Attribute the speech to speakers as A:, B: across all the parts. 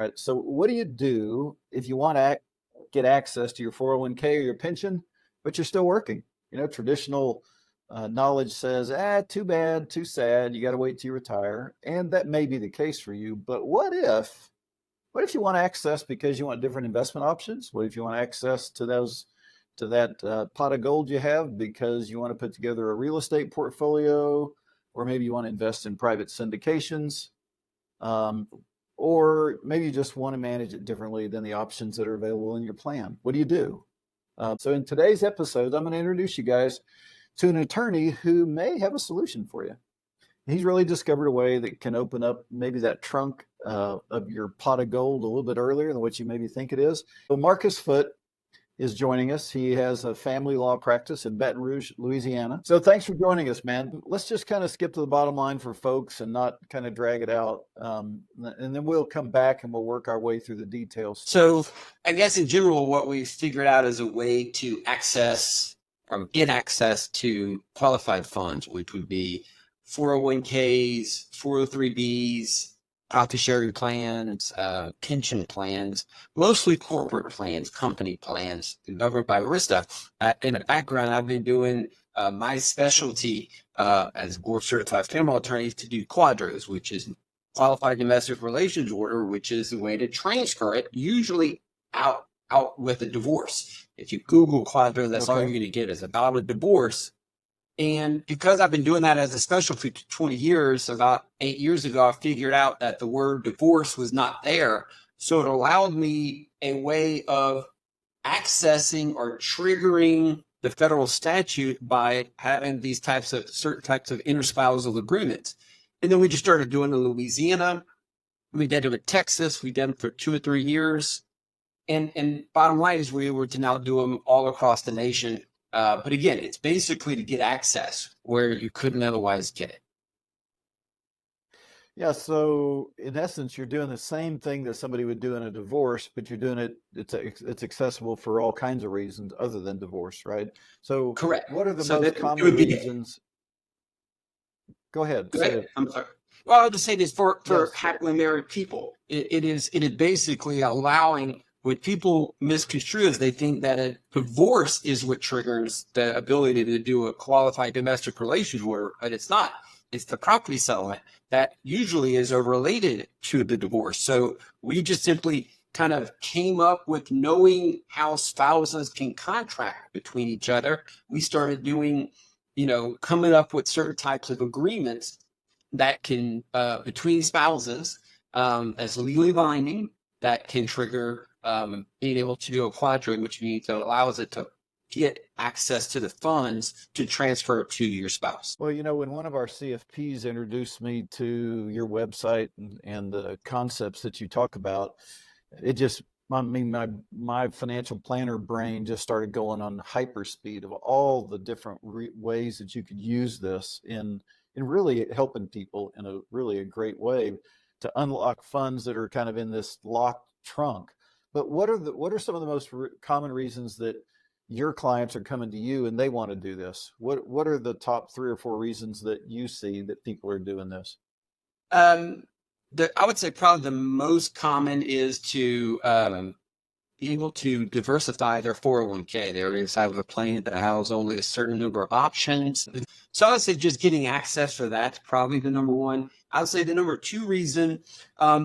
A: right. So what do you do if you want to get access to your 401k or your pension, but you're still working? Traditional knowledge says, too bad, too sad. You got to wait till you retire. And that may be the case for you. But what if you want access because you want different investment options? What if you want access to that pot of gold you have because you want to put together a real estate portfolio, or maybe you want to invest in private syndications, um, or maybe you just want to manage it differently than the options that are available in your plan? What do you do? So in today's episode, I'm going to introduce you guys to an attorney who may have a solution for you. He's really discovered a way that can open up maybe that trunk of your pot of gold a little bit earlier than what you maybe think it is. So Marcus Foote is joining us. He has a family law practice in Baton Rouge, Louisiana. So thanks for joining us, man. Let's just kind of skip to the bottom line for folks and not kind of drag it out. And then we'll come back and we'll work our way through the details.
B: So I guess in general, what we've figured out is a way to access or get access to qualified funds, which would be 401ks, 403bs, profit sharing plans, pension plans, mostly corporate plans, company plans governed by RISTA. In the background, I've been doing my specialty as a board certified family law attorney to do Quadros, which is qualified domestic relations order, which is the way to transfer it, usually out with a divorce. If you Google Quadros, that's all you're going to get is about a divorce. And because I've been doing that as a specialty for 20 years, about 8 years ago, I figured out that the word divorce was not there. So it allowed me a way of accessing or triggering the federal statute by having these certain types of interspousal agreements. And then we just started doing it in Louisiana. We did it in Texas. We did it for 2 or 3 years. And bottom line is we were to now do them all across the nation. But again, it's basically to get access where you couldn't otherwise get it.
A: Yeah, so in essence, you're doing the same thing that somebody would do in a divorce, but you're doing it's accessible for all kinds of reasons other than divorce, right? So
B: correct.
A: What are the most common reasons? Go ahead.
B: Go ahead. I'm sorry. Well, I'll just say this for happily married people. It is basically allowing what people misconstrue is they think that a divorce is what triggers the ability to do a qualified domestic relations order, but it's not. It's the property settlement that usually is related to the divorce. So we just simply kind of came up with knowing how spouses can contract between each other. We started doing, coming up with certain types of agreements that can, between spouses, as legally binding, that can trigger being able to do a quadro, which means it allows it to get access to the funds to transfer to your spouse.
A: Well, when one of our CFPs introduced me to your website and the concepts that you talk about, it just, my financial planner brain just started going on hyperspeed of all the different ways that you could use this in really helping people in a great way to unlock funds that are kind of in this locked trunk. But what are some of the most common reasons that your clients are coming to you and they want to do this? What are the top 3 or 4 reasons that you see that people are doing this?
B: I would say probably the most common is to be able to diversify their 401k. They're inside of a plan that has only a certain number of options. So I would say just getting access for that's probably the number one. I would say the number 2 reason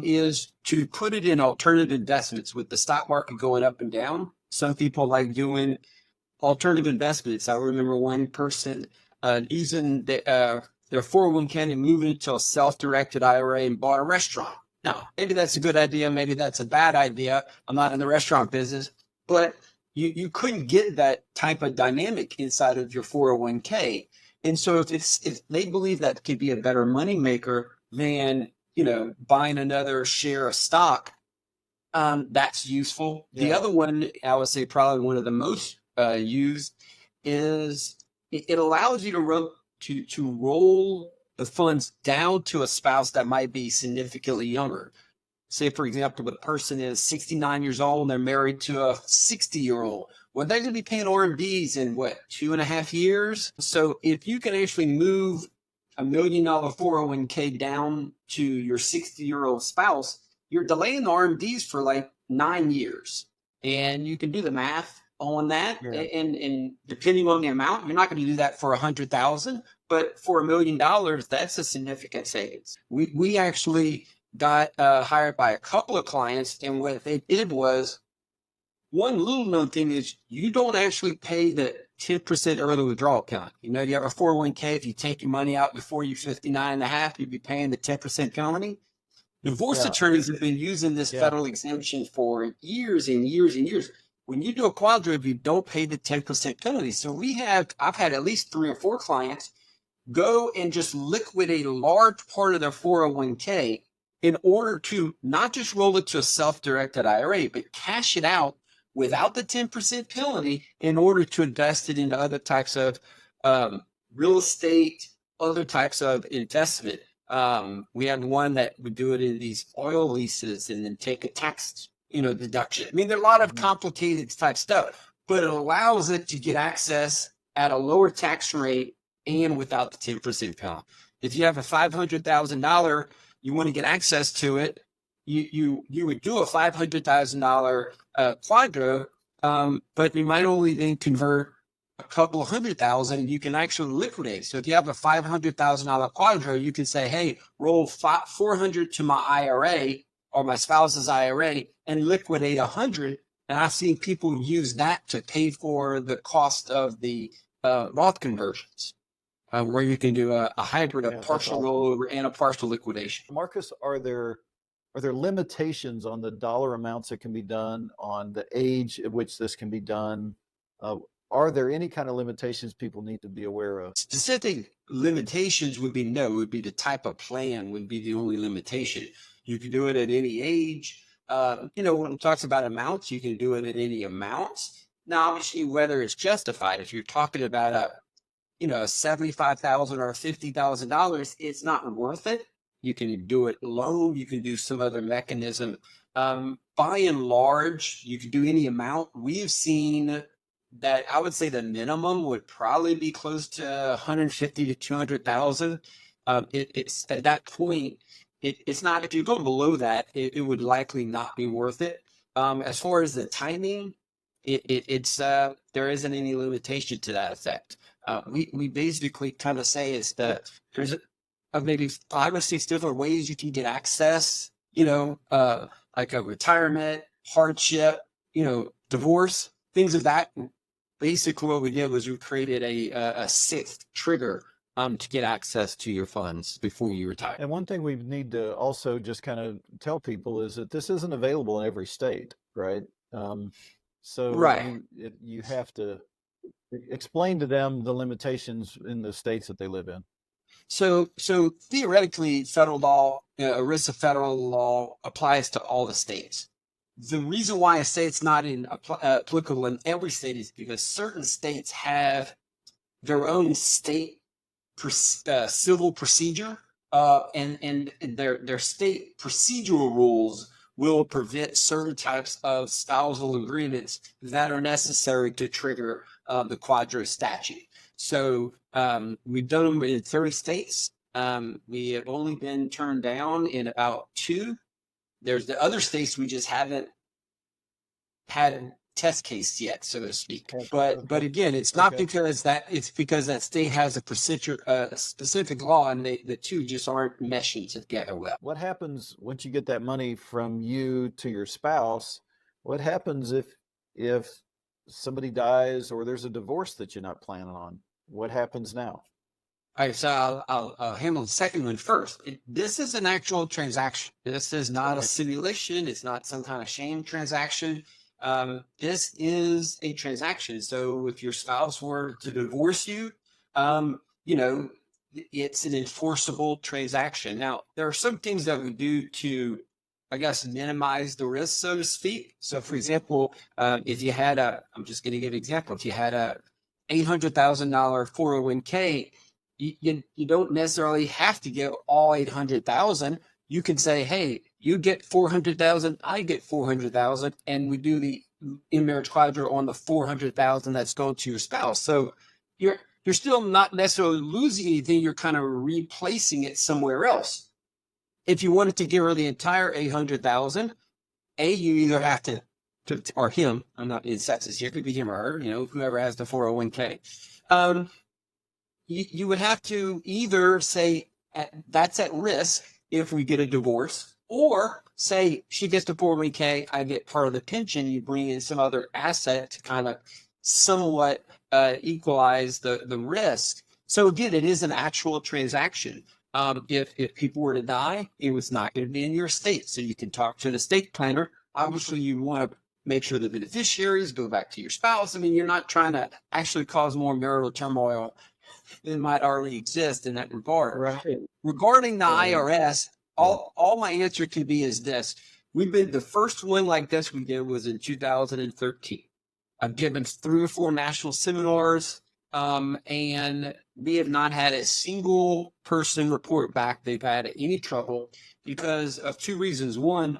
B: is to put it in alternative investments. With the stock market going up and down, some people like doing alternative investments. I remember one person using their 401k and moving it to a self-directed IRA and bought a restaurant. Now, maybe that's a good idea. Maybe that's a bad idea. I'm not in the restaurant business, but you couldn't get that type of dynamic inside of your 401k. And so if they believe that could be a better moneymaker than, buying another share of stock, that's useful. Yeah. The other one, I would say probably one of the most used is it allows you to roll the funds down to a spouse that might be significantly younger. Say, for example, the person is 69 years old and they're married to a 60-year-old. Well, they're going to be paying RMDs in 2.5 years? So if you can actually move $1 million 401k down to your 60-year-old spouse, you're delaying the RMDs for like 9 years. And you can do the math on that.
A: Yeah.
B: And depending on the amount, you're not going to do that for 100,000, but for $1 million, that's a significant savings. We actually got hired by a couple of clients, and what they did was, one little known thing is you don't actually pay the 10% early withdrawal penalty. You know, you have a 401k. If you take your money out before you're 59 and a half, you'd be paying the 10% penalty. Divorce attorneys have been using this federal exemption for years and years and years. When you do a Quadro, you don't pay the 10% penalty. So I've had at least 3 or 4 clients go and just liquidate a large part of their 401k in order to not just roll it to a self-directed IRA, but cash it out without the 10% penalty in order to invest it into other types of real estate, other types of investment. We had one that would do it in these oil leases and then take a tax, deduction. I mean, there are a lot of complicated type stuff, but it allows it to get access at a lower tax rate and without the 10% penalty. If you have a $500,000, you want to get access to it, you would do a $500,000 Quadro, but you might only then convert a couple of $100,000. You can actually liquidate. So if you have a $500,000 Quadro, you can say, hey, roll $400 to my IRA or my spouse's IRA and liquidate $100. And I've seen people use that to pay for the cost of the Roth conversions, where you can do a hybrid of partial rollover and a partial liquidation.
A: Marcus, are there limitations on the dollar amounts that can be done, on the age at which this can be done? Are there any kind of limitations people need to be aware of?
B: Specific limitations would be the type of plan would be the only limitation. You can do it at any age. When it talks about amounts, you can do it at any amounts. Now, obviously, whether it's justified, if you're talking about a $75,000 or $50,000, it's not worth it. You can do it low. You can do some other mechanism. By and large, you can do any amount. We have seen that I would say the minimum would probably be close to 150 to 200,000. It's at that point, it's not, if you go below that, it would likely not be worth it. As far as the timing, it's there isn't any limitation to that effect. We basically kind of say is that there's maybe 5 or 6 different ways you can get access, like a retirement, hardship, divorce, things of that. Basically what we did was we created a 6th trigger to get access to your funds before you retire.
A: And one thing we need to also just kind of tell people is that this isn't available in every state, right?
B: Right.
A: You have to explain to them the limitations in the states that they live in.
B: So theoretically, federal law, ERISA federal law applies to all the states. The reason why I say it's not applicable in every state is because certain states have their own state civil procedure, and their state procedural rules will prevent certain types of spousal agreements that are necessary to trigger the Quadro statute. So we've done them in 30 states. We have only been turned down in about 2. There's the other states we just haven't had a test case yet, so to speak. But again, it's not because it's because that state has a procedure, specific law, and the two just aren't meshing together well.
A: What happens once you get that money from you to your spouse? What happens if somebody dies or there's a divorce that you're not planning on? What happens now?
B: All right, so I'll handle the second one first. This is an actual transaction. This is not a simulation. It's not some kind of sham transaction. This is a transaction. So if your spouse were to divorce you, it's an enforceable transaction. Now, there are some things that we do to, I guess, minimize the risk, so to speak. So, for example, if you had I'm just going to give an example. If you had a $800,000 401k, you don't necessarily have to get all 800,000. You can say, hey, you get 400,000, I get 400,000, and we do the in-marriage Quadro on the 400,000 that's going to your spouse. So you're still not necessarily losing anything. You're kind of replacing it somewhere else. if you wanted to give her the entire 800,000, you either have to, or him, I'm not being sexist here, it could be him or her, whoever has the 401k. You would have to either say that's at risk if we get a divorce, or say she gets the 401k, I get part of the pension, you bring in some other asset to kind of somewhat equalize the risk. So again, it is an actual transaction. If people were to die, it was not going to be in your estate. So you can talk to an estate planner. Obviously, you want to make sure the beneficiaries go back to your spouse. I mean, you're not trying to actually cause more marital turmoil than might already exist in that regard.
A: Right.
B: Regarding the IRS, all my answer can be is this. The first one like this we did was in 2013. I've given 3 or 4 national seminars, and we have not had a single person report back they've had any trouble because of 2 reasons. One,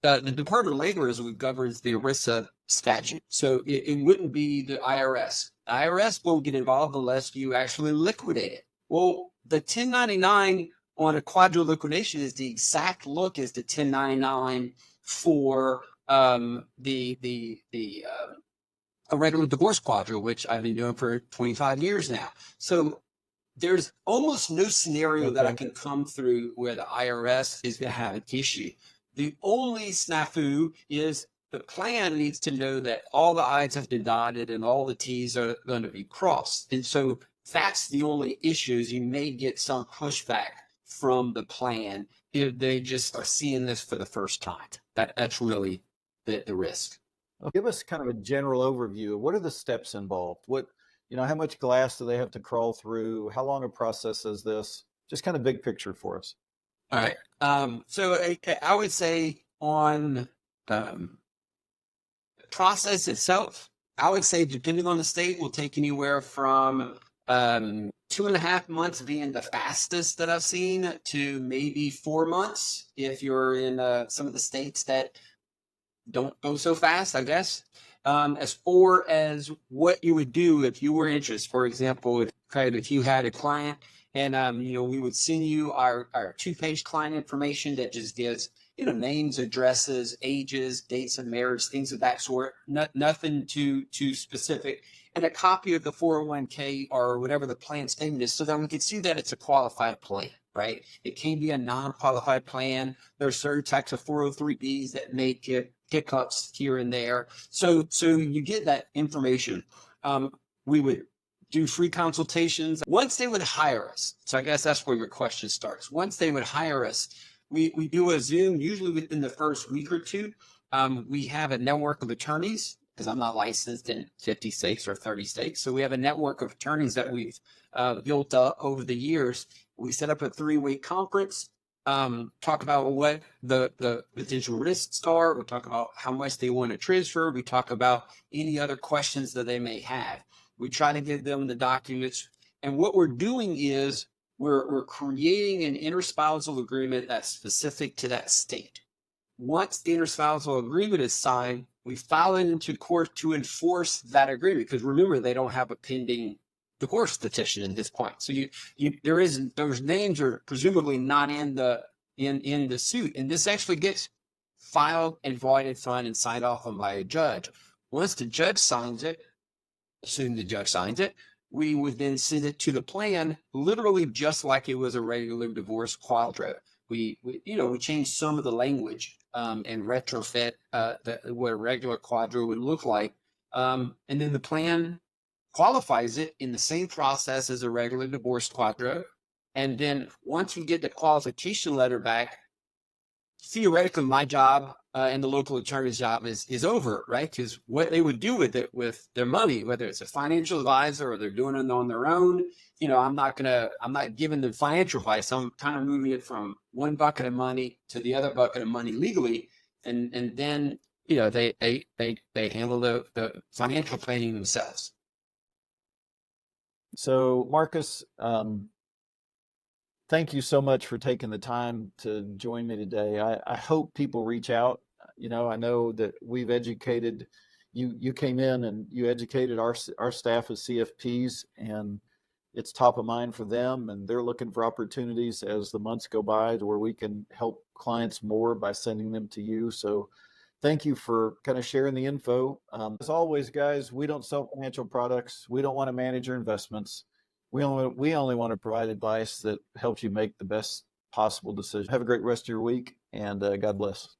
B: the Department of Labor is what governs the ERISA statute. So it wouldn't be the IRS. The IRS won't get involved unless you actually liquidate it. Well, the 1099 on a quadro liquidation is the exact look as the 1099 for a regular divorce quadro, which I've been doing for 25 years now. So there's almost no scenario that I can come through where the IRS is going to have an issue. The only snafu is the plan needs to know that all the I's have been dotted and all the T's are going to be crossed. And so that's the only issues. You may get some pushback from the plan if they just are seeing this for the first time. That's really the risk.
A: Give us kind of a general overview. What are the steps involved? How much glass do they have to crawl through? How long a process is this? Just kind of big picture for us.
B: All right. So I would say on process itself, I would say depending on the state, will take anywhere from 2.5 months being the fastest that I've seen to maybe 4 months if you're in some of the states that don't go so fast, I guess. As far as what you would do if you were interested, for example, if you had a client and we would send you our 2-page client information that just gives names, addresses, ages, dates of marriage, things of that sort. Nothing too specific, and a copy of the 401k or whatever the plan statement is, so that we can see that it's a qualified plan. Right? It can be a non-qualified plan. There are certain types of 403bs that make it hiccups here and there. So you get that information. We would do free consultations once they would hire us. So I guess that's where your question starts. Once they would hire us, we do a Zoom, usually within the first week or 2. We have a network of attorneys, because I'm not licensed in 50 states or 30 states. So we have a network of attorneys that we've built up over the years. We set up a 3-week conference, talk about what the potential risks are. We talk about how much they want to transfer. We talk about any other questions that they may have. We try to give them the documents. And what we're doing is we're creating an interspousal agreement that's specific to that state. Once the interspousal agreement is signed, we file it into court to enforce that agreement. Because remember, they don't have a pending divorce petition at this point. So those names are presumably not in the suit. And this actually gets filed and voided, signed, and signed off on by a judge. Once the judge signs it, assume the judge signs it, we would then send it to the plan, literally just like it was a regular divorce quadro. We changed some of the language and retrofit what a regular quadro would look like. And then the plan qualifies it in the same process as a regular divorce quadro. And then once we get the qualification letter back, theoretically my job and the local attorney's job is over, right? Because what they would do with it, with their money, whether it's a financial advisor or they're doing it on their own, I'm not giving them financial advice. I'm kind of moving it from one bucket of money to the other bucket of money legally. And then, they handle the financial planning themselves.
A: So Marcus, thank you so much for taking the time to join me today. I hope people reach out. I know that we've educated you. You came in and you educated our staff as CFPs, and it's top of mind for them, and they're looking for opportunities as the months go by to where we can help clients more by sending them to you. So thank you for kind of sharing the info. As always, guys, we don't sell financial products. We don't want to manage your investments. We only want to provide advice that helps you make the best possible decision. Have a great rest of your week, and God bless.